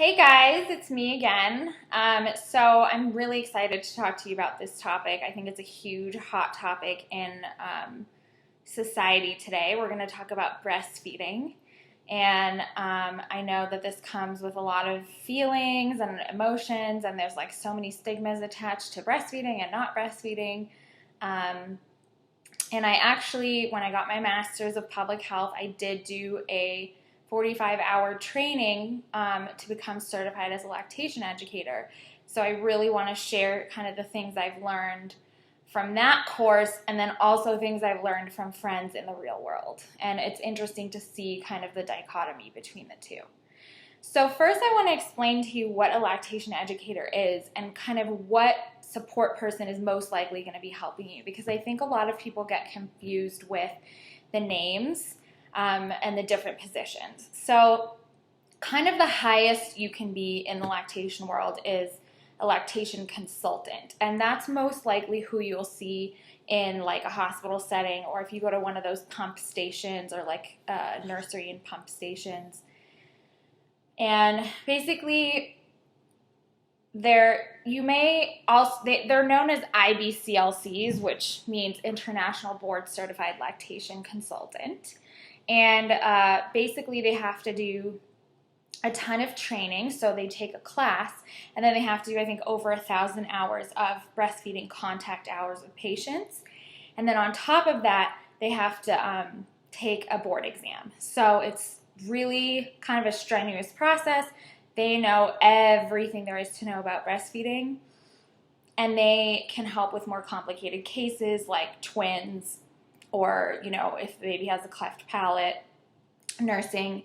Hey guys, it's me again. So I'm really excited to talk to you about this topic. I think it's a huge hot topic in society today. We're going to talk about breastfeeding. And I know that this comes with a lot of feelings and emotions, and there's like so many stigmas attached to breastfeeding and not breastfeeding. Um, and I actually, when I got my master's of public health, I did do a 45-hour training to become certified as a lactation educator. So I really want to share kind of the things I've learned from that course, and then also things I've learned from friends in the real world. And it's interesting to see kind of the dichotomy between the two. So first I want to explain to you what a lactation educator is and kind of what support person is most likely going to be helping you, because I think a lot of people get confused with the names and the different positions. So kind of the highest you can be in the lactation world is a lactation consultant, and that's most likely who you'll see in like a hospital setting, or if you go to one of those pump stations or like nursery and pump stations. And basically they're known as IBCLCs, which means International Board Certified Lactation Consultant. And basically they have to do a ton of training. So they take a class, and then they have to do, I think, over 1,000 hours of breastfeeding contact hours with patients. And then on top of that, they have to take a board exam. So it's really kind of a strenuous process. They know everything there is to know about breastfeeding, and they can help with more complicated cases like twins, or, if the baby has a cleft palate, nursing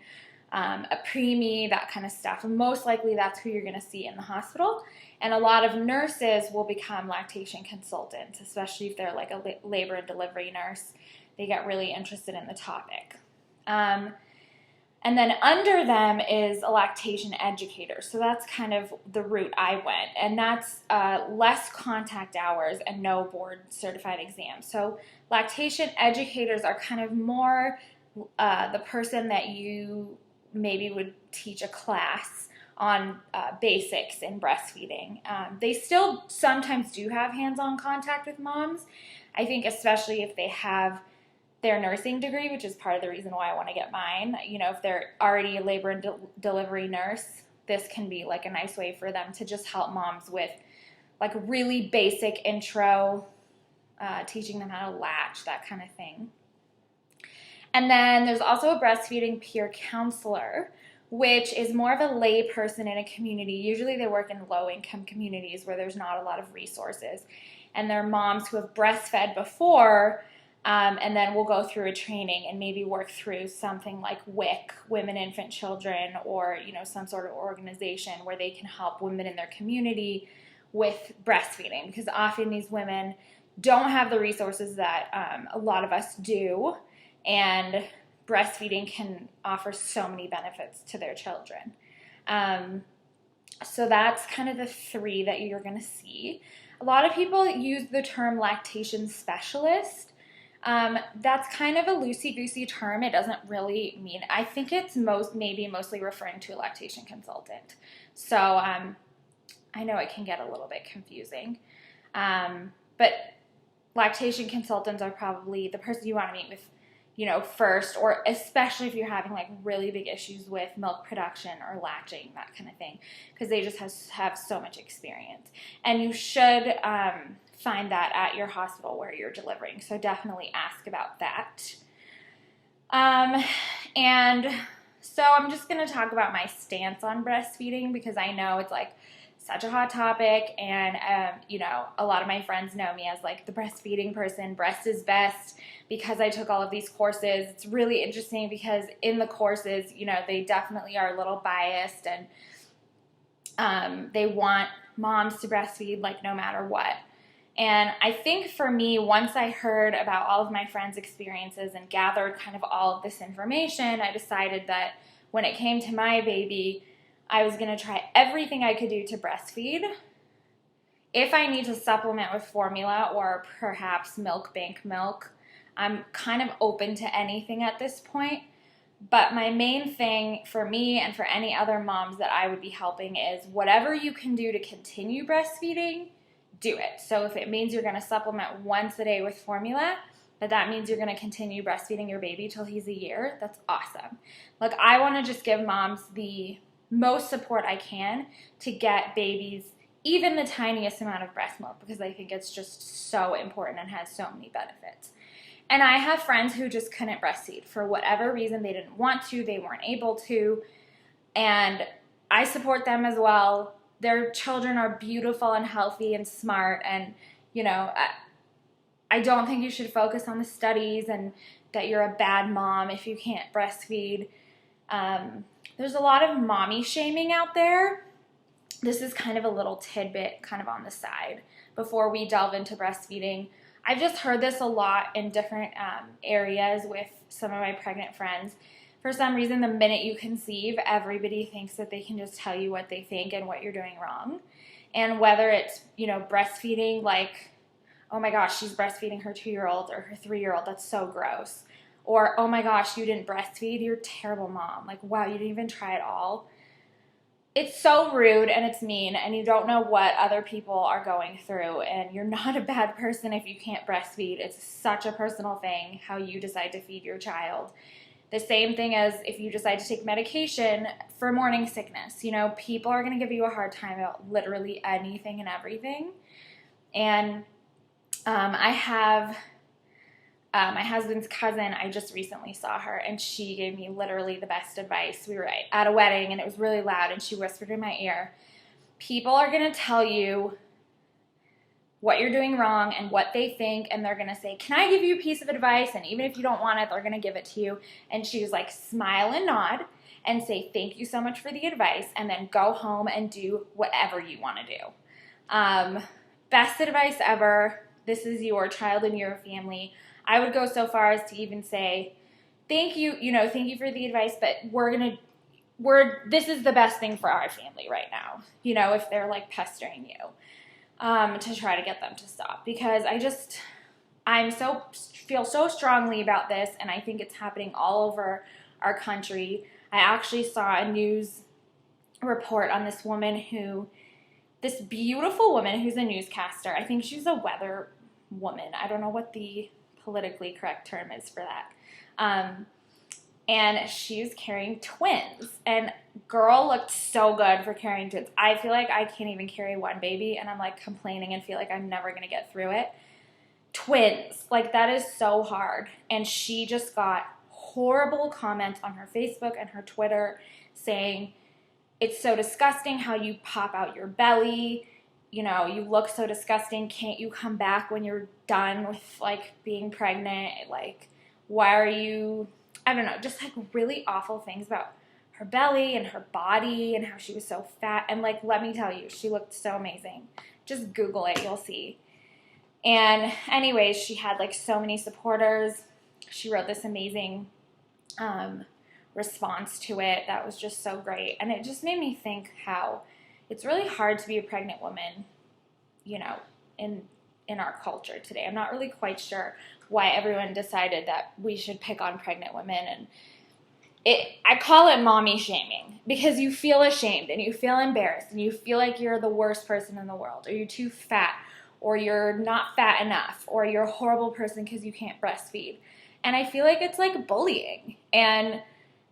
a preemie, that kind of stuff. And most likely that's who you're going to see in the hospital. And a lot of nurses will become lactation consultants, especially if they're like a labor and delivery nurse. They get really interested in the topic. And then under them is a lactation educator. So that's kind of the route I went. And that's less contact hours and no board certified exam. So lactation educators are kind of more the person that you maybe would teach a class on basics in breastfeeding. They still sometimes do have hands-on contact with moms. I think especially if they have their nursing degree, which is part of the reason why I want to get mine. If they're already a labor and delivery nurse, this can be like a nice way for them to just help moms with like really basic intro, teaching them how to latch, that kind of thing. And then there's also a breastfeeding peer counselor, which is more of a lay person in a community. Usually they work in low-income communities where there's not a lot of resources. And they're moms who have breastfed before, and then we'll go through a training and maybe work through something like WIC, Women, Infant, Children, or some sort of organization where they can help women in their community with breastfeeding, because often these women don't have the resources that a lot of us do, and breastfeeding can offer so many benefits to their children. So that's kind of the three that you're going to see. A lot of people use the term lactation specialist. That's kind of a loosey-goosey term. It doesn't really mean, I think it's mostly referring to a lactation consultant. So I know it can get a little bit confusing. But lactation consultants are probably the person you want to meet with, first, or especially if you're having like really big issues with milk production or latching, that kind of thing, because they just have so much experience. And you should find that at your hospital where you're delivering. So definitely ask about that. And so I'm just going to talk about my stance on breastfeeding, because I know it's like such a hot topic, and a lot of my friends know me as like the breastfeeding person. Breast is best, because I took all of these courses. It's really interesting because in the courses, they definitely are a little biased, and they want moms to breastfeed like no matter what. And I think for me, once I heard about all of my friends' experiences and gathered kind of all of this information, I decided that when it came to my baby, I was going to try everything I could do to breastfeed. If I need to supplement with formula or perhaps milk bank milk, I'm kind of open to anything at this point. But my main thing for me and for any other moms that I would be helping is whatever you can do to continue breastfeeding, do it. So if it means you're going to supplement once a day with formula, but that means you're going to continue breastfeeding your baby till he's a year, that's awesome. Like, I want to just give moms the most support I can to get babies even the tiniest amount of breast milk, because I think it's just so important and has so many benefits. And I have friends who just couldn't breastfeed for whatever reason. They didn't want to, they weren't able to, and I support them as well. Their children are beautiful and healthy and smart, and I don't think you should focus on the studies and that you're a bad mom if you can't breastfeed. There's a lot of mommy shaming out there. This is kind of a little tidbit kind of on the side before we delve into breastfeeding. I've just heard this a lot in different areas with some of my pregnant friends. For some reason, the minute you conceive, everybody thinks that they can just tell you what they think and what you're doing wrong. And whether it's, breastfeeding, like, oh my gosh, she's breastfeeding her 2-year-old or her 3-year-old, that's so gross. Or, oh my gosh, you didn't breastfeed, you're a terrible mom. Like, wow, you didn't even try at all. It's so rude and it's mean, and you don't know what other people are going through, and you're not a bad person if you can't breastfeed. It's such a personal thing how you decide to feed your child. The same thing as if you decide to take medication for morning sickness. People are going to give you a hard time about literally anything and everything. And I have my husband's cousin, I just recently saw her, and she gave me literally the best advice. We were at a wedding, and it was really loud, and she whispered in my ear, people are going to tell you what you're doing wrong and what they think, and they're going to say, can I give you a piece of advice? And even if you don't want it, they're going to give it to you. And she was like, smile and nod and say, thank you so much for the advice, and then go home and do whatever you want to do. Best advice ever. This is your child and your family. I would go so far as to even say, thank you for the advice, but this is the best thing for our family right now, if they're like pestering you, to try to get them to stop, because I feel so strongly about this, and I think it's happening all over our country. I actually saw a news report on this beautiful woman who's a newscaster. I think she's a weather woman. I don't know what the politically correct term is for that. And she's carrying twins, and girl looked so good for carrying twins. I feel like I can't even carry one baby, and I'm like complaining and feel like I'm never going to get through it. Twins, like, that is so hard. And she just got horrible comments on her Facebook and her Twitter saying, it's so disgusting how you pop out your belly. You look so disgusting. Can't you come back when you're done with, like, being pregnant? Like, why are you, I don't know, just, like, really awful things about her belly and her body and how she was so fat. And, like, let me tell you, she looked so amazing. Just Google it, you'll see. And anyways, she had, like, so many supporters. She wrote this amazing response to it that was just so great. And it just made me think how it's really hard to be a pregnant woman, in our culture today. I'm not really quite sure why everyone decided that we should pick on pregnant women. And I call it mommy shaming, because you feel ashamed and you feel embarrassed and you feel like you're the worst person in the world, or you're too fat, or you're not fat enough, or you're a horrible person because you can't breastfeed. And I feel like it's like bullying, and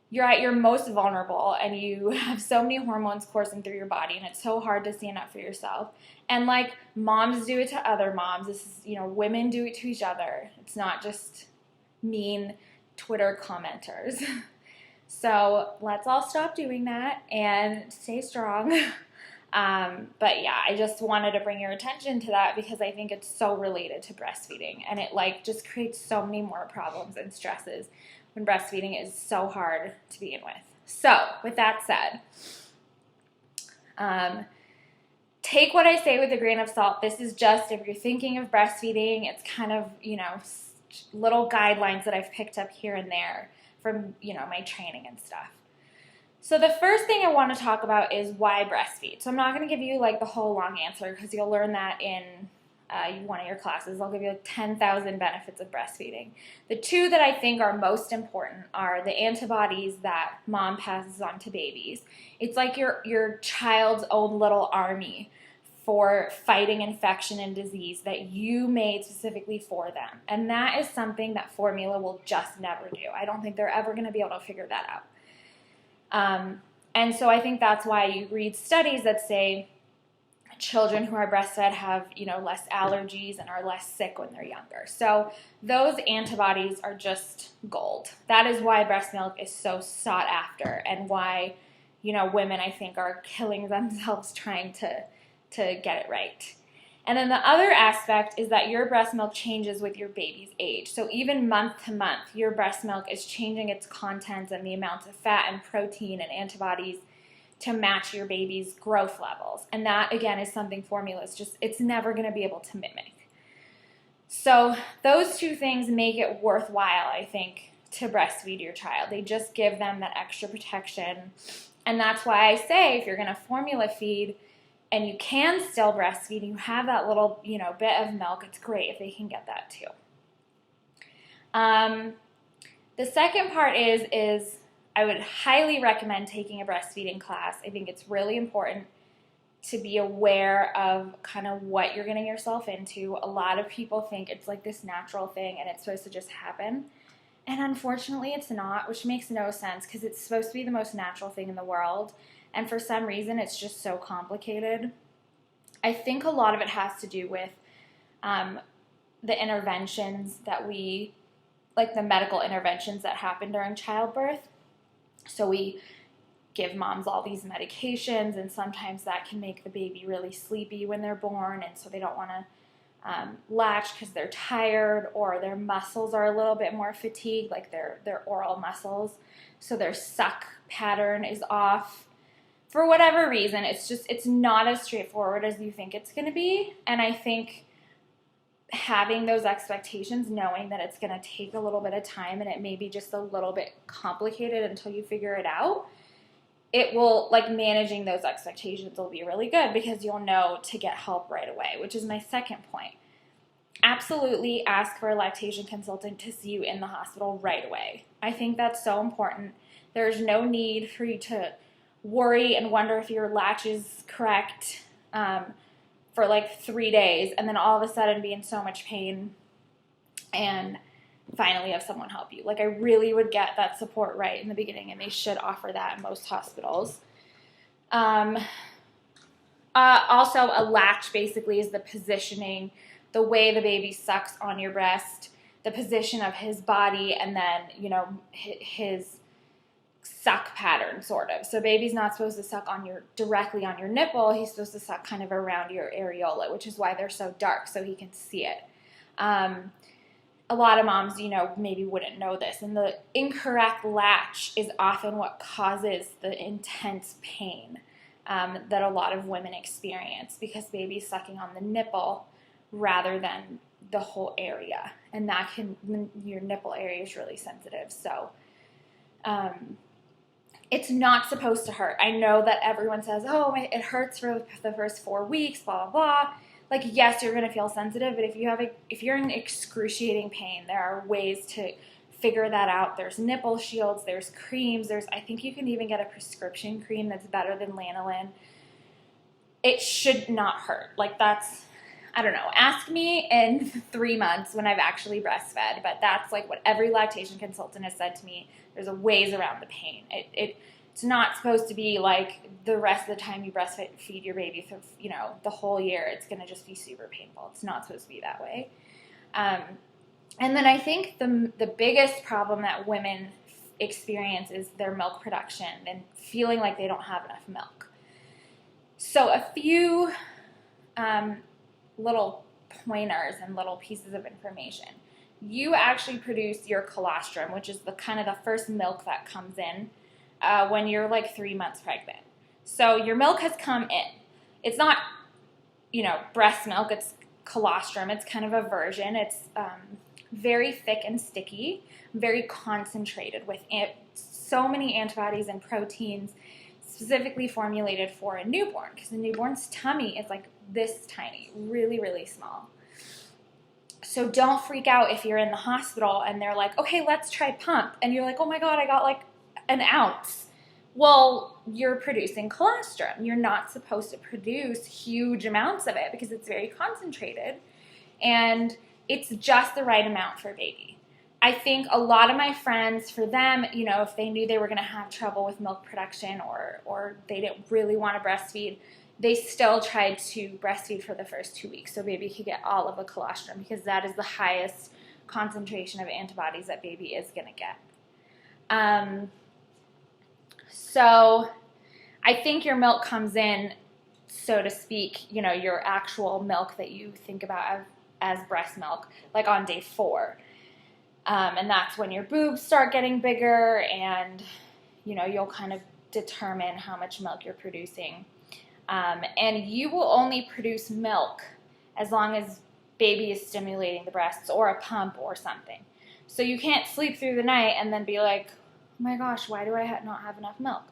you're at your most vulnerable, and you have so many hormones coursing through your body, and it's so hard to stand up for yourself. And, like, moms do it to other moms. This is, women do it to each other. It's not just mean Twitter commenters. So let's all stop doing that and stay strong. But yeah, I just wanted to bring your attention to that, because I think it's so related to breastfeeding, and it, like, just creates so many more problems and stresses when breastfeeding is so hard to begin with. So, with that said, take what I say with a grain of salt. This is just, if you're thinking of breastfeeding, it's kind of, little guidelines that I've picked up here and there from, my training and stuff. So the first thing I want to talk about is why breastfeed. So I'm not going to give you, like, the whole long answer, because you'll learn that in one of your classes. I'll give you 10,000 benefits of breastfeeding. The two that I think are most important are the antibodies that mom passes on to babies. It's like your child's own little army for fighting infection and disease that you made specifically for them. And that is something that formula will just never do. I don't think they're ever going to be able to figure that out. And so I think that's why you read studies that say children who are breastfed have, less allergies and are less sick when they're younger. So those antibodies are just gold. That is why breast milk is so sought after, and why, women, I think, are killing themselves trying to get it right. And then the other aspect is that your breast milk changes with your baby's age. So even month to month, your breast milk is changing its contents and the amounts of fat and protein and antibodies to match your baby's growth levels. And that, again, is something formula it's never going to be able to mimic. So those two things make it worthwhile, I think, to breastfeed your child. They just give them that extra protection. And that's why I say, if you're going to formula feed and you can still breastfeed, you have that little, bit of milk, it's great if they can get that too. The second part is I would highly recommend taking a breastfeeding class. I think it's really important to be aware of kind of what you're getting yourself into. A lot of people think it's like this natural thing and it's supposed to just happen. And unfortunately it's not, which makes no sense because it's supposed to be the most natural thing in the world. And for some reason it's just so complicated. I think a lot of it has to do with the interventions that like the medical interventions that happen during childbirth. So we give moms all these medications, and sometimes that can make the baby really sleepy when they're born, and so they don't want to latch because they're tired, or their muscles are a little bit more fatigued, like their oral muscles, so their suck pattern is off. For whatever reason, it's not as straightforward as you think it's going to be, and I think having those expectations, knowing that it's going to take a little bit of time and it may be just a little bit complicated until you figure it out, it will, managing those expectations will be really good because you'll know to get help right away, which is my second point. Absolutely ask for a lactation consultant to see you in the hospital right away. I think that's so important. There's no need for you to worry and wonder if your latch is correct for 3 days, and then all of a sudden be in so much pain and finally have someone help you. I really would get that support right in the beginning, and they should offer that in most hospitals. Also, a latch basically is the positioning, the way the baby sucks on your breast, the position of his body, and then, his suck pattern, sort of. So baby's not supposed to suck directly on your nipple. He's supposed to suck kind of around your areola, which is why they're so dark, so he can see it. A lot of moms, maybe wouldn't know this, and the incorrect latch is often what causes the intense pain that a lot of women experience because baby's sucking on the nipple rather than the whole area, and your nipple area is really sensitive, so it's not supposed to hurt. I know that everyone says, oh, it hurts for the first 4 weeks, blah, blah, blah. Yes, you're going to feel sensitive, but if you're in excruciating pain, there are ways to figure that out. There's nipple shields, there's creams, I think you can even get a prescription cream that's better than lanolin. It should not hurt. I don't know, ask me in 3 months when I've actually breastfed, but that's what every lactation consultant has said to me. There's ways around the pain. It's not supposed to be the rest of the time you breastfeed your baby for, the whole year. It's going to just be super painful. It's not supposed to be that way. And then I think the biggest problem that women experience is their milk production and feeling like they don't have enough milk. So a few little pointers and little pieces of information. You actually produce your colostrum, which is the first milk that comes in when you're 3 months pregnant. So your milk has come in. It's not, breast milk. It's colostrum. It's kind of a version. It's very thick and sticky, very concentrated with so many antibodies and proteins specifically formulated for a newborn because the newborn's tummy is this tiny, really, really small. So don't freak out if you're in the hospital and they're like, okay, let's try pump. And you're like, oh my God, I got like an ounce. Well, you're producing colostrum. You're not supposed to produce huge amounts of it because it's very concentrated. And it's just the right amount for a baby. I think a lot of my friends, for them, you know, if they knew they were going to have trouble with milk production or they didn't really want to breastfeed, they still tried to breastfeed for the first 2 weeks so baby could get all of the colostrum, because that is the highest concentration of antibodies that baby is going to get. So I think your milk comes in, so to speak, you know, your actual milk that you think about as breast milk, like on day 4. And that's when your boobs start getting bigger and, you know, you'll kind of determine how much milk you're producing. And you will only produce milk as long as baby is stimulating the breasts or a pump or something. So you can't sleep through the night and then be like, oh my gosh, why do I not have enough milk?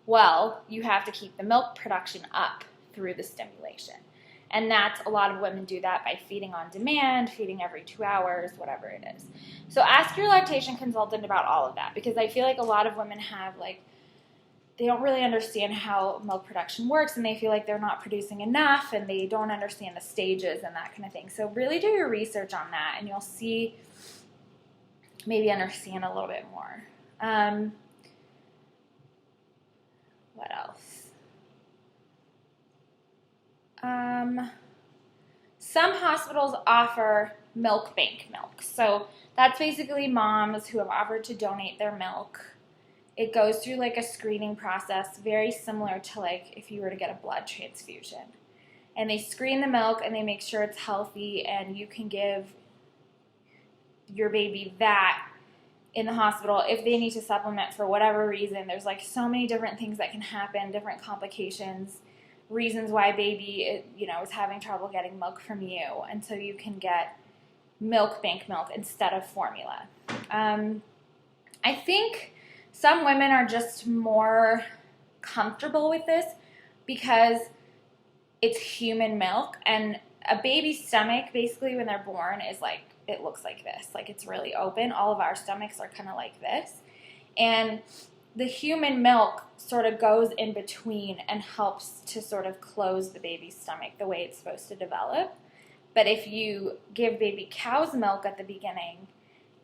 Well, you have to keep the milk production up through the stimulation. And that's, a lot of women do that by feeding on demand, feeding every 2 hours, whatever it is. So ask your lactation consultant about all of that, because I feel like a lot of women have, like, they don't really understand how milk production works, and they feel like they're not producing enough, and they don't understand the stages and that kind of thing. So really do your research on that, and you'll see, maybe understand a little bit more. What else? Some hospitals offer milk bank milk. So that's basically moms who have offered to donate their milk. It goes through like a screening process, very similar to like if you were to get a blood transfusion. And they screen the milk and they make sure it's healthy, and you can give your baby that in the hospital if they need to supplement for whatever reason. There's like so many different things that can happen, different complications, reasons why baby, you know, is having trouble getting milk from you, and so you can get milk bank milk instead of formula. I think some women are just more comfortable with this because it's human milk, and a baby's stomach, basically when they're born, is like, it looks like this, like it's really open. All of our stomachs are kind of like this, and the human milk sort of goes in between and helps to sort of close the baby's stomach the way it's supposed to develop. But if you give baby cow's milk at the beginning,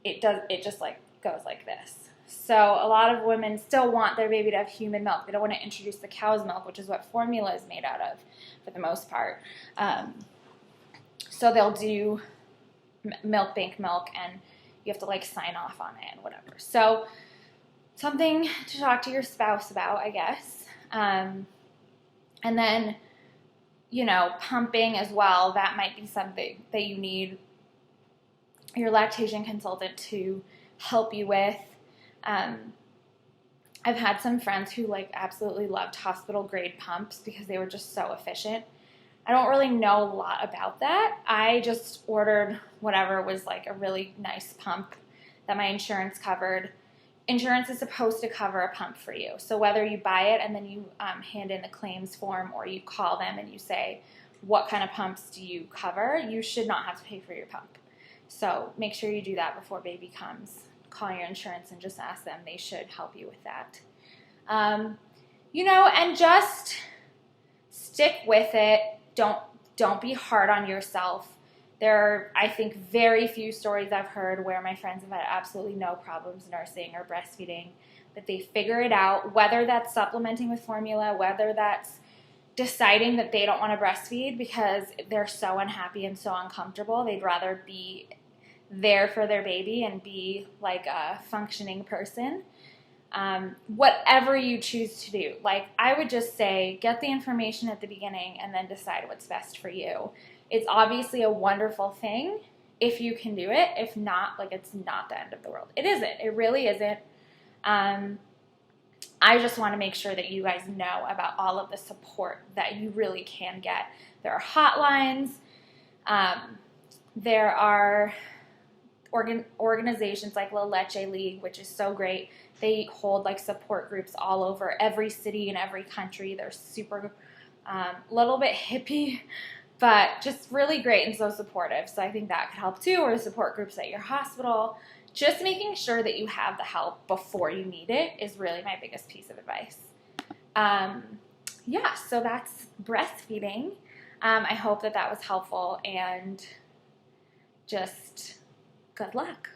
it just like goes like this. So a lot of women still want their baby to have human milk. They don't want to introduce the cow's milk, which is what formula is made out of for the most part. So they'll do milk bank milk, and you have to like sign off on it and whatever. So something to talk to your spouse about, I guess. And then, you know, pumping as well, that might be something that you need your lactation consultant to help you with. I've had some friends who like absolutely loved hospital grade pumps because they were just so efficient. I don't really know a lot about that. I just ordered whatever was like a really nice pump that my insurance covered. Insurance is supposed to cover a pump for you. So whether you buy it and then you hand in the claims form, or you call them and you say, what kind of pumps do you cover? You should not have to pay for your pump. So make sure you do that before baby comes. Call your insurance and just ask them. They should help you with that. You know, and just stick with it. Don't be hard on yourself. There are, I think, very few stories I've heard where my friends have had absolutely no problems nursing or breastfeeding, that they figure it out, whether that's supplementing with formula, whether that's deciding that they don't want to breastfeed because they're so unhappy and so uncomfortable. They'd rather be there for their baby and be like a functioning person. Whatever you choose to do, like I would just say, get the information at the beginning and then decide what's best for you. It's obviously a wonderful thing if you can do it. If not, like, it's not the end of the world. It isn't. It really isn't. I just want to make sure that you guys know about all of the support that you really can get. There are hotlines. There are organizations like La Leche League, which is so great. They hold like support groups all over every city and every country. They're super little bit hippie, but just really great and so supportive. So I think that could help too, or support groups at your hospital. Just making sure that you have the help before you need it is really my biggest piece of advice. Yeah, so that's breastfeeding. I hope that was helpful, and just good luck.